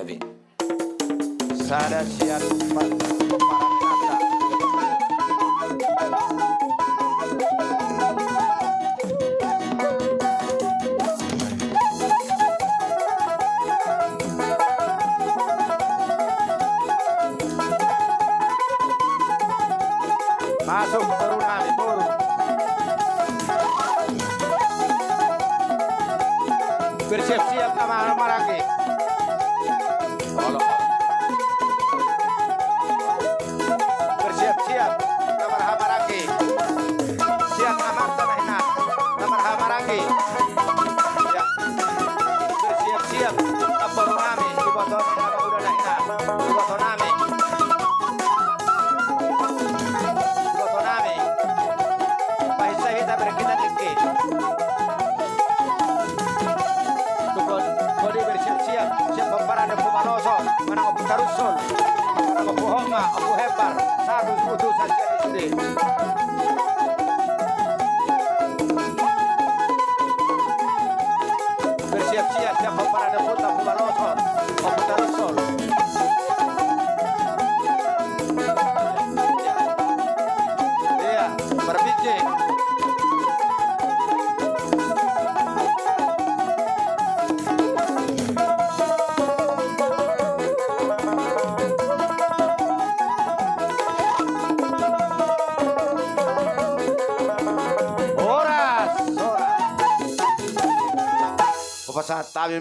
Gabi. Sada siap para masuk turun kami turun. Bersiap-siap sama lagi. Bersiap-siap sama lagi. Siap aman tanah hina. Sama lagi. Ya. Bersiap-siap apa kami di bawah tanah udah hina. Di bawah kami. Kita berkita tinggi. Kodi bersiap-siap, siap pembarada Pumaloso, mana Abu Tarusul, mana Abu Homa, Abu Hebar, satu utusan jadi sudi. Bersiap-siap, siap pembarada Pumaloso, Abu Tarusul. Iya, berbijik. Pasat tabi